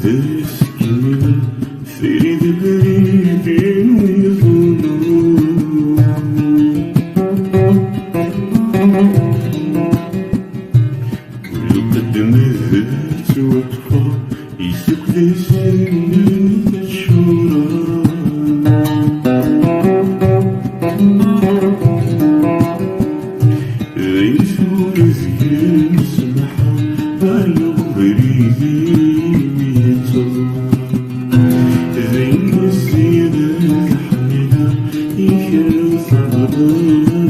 مثلش كلمة فريد بريدين ويظنون ولو قدمت وقفة يسوق ذي سنين مشهورة غيثو رزقين سمحة بلغ بريدين زين السيدة الحميدة يكر صبرها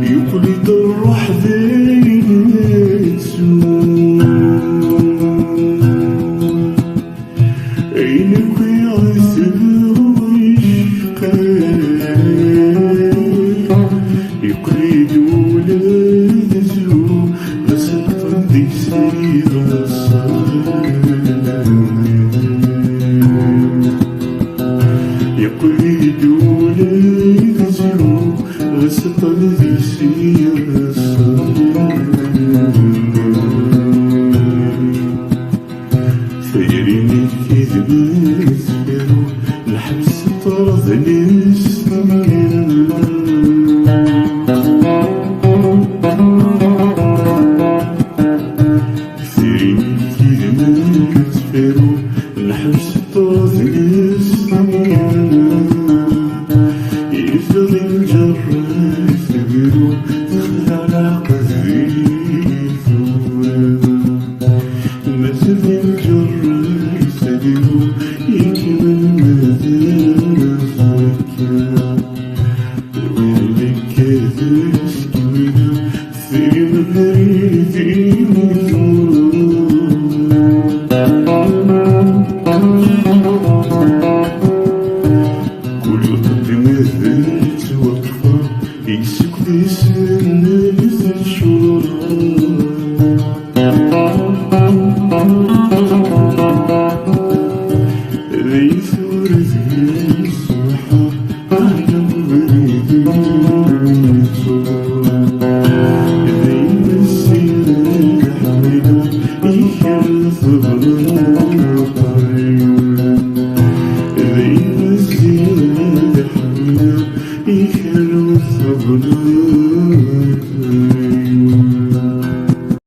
يقلد الروح ذيتو عينك يعزل ويشقى يقلد ولادتو بسطا ذي سيرة يقلد ولادتو بسطا ذي سيرة فيريني الكذب يسفرو الحبس طرد للسنين فيريني الكذب يسفرو الحبس طرد للسنين يفضل الجرة يفقرو تخلع العقد مثل الجرة يفقرو يكمل ماذا فكر ويلك كذا سكينة في مبريدين كل قدم ذات وقفة يسوق ذي سنة مثل شورى غيثو رزقين سمحة على بريدين زين السيرة الحميدة يكر صبرها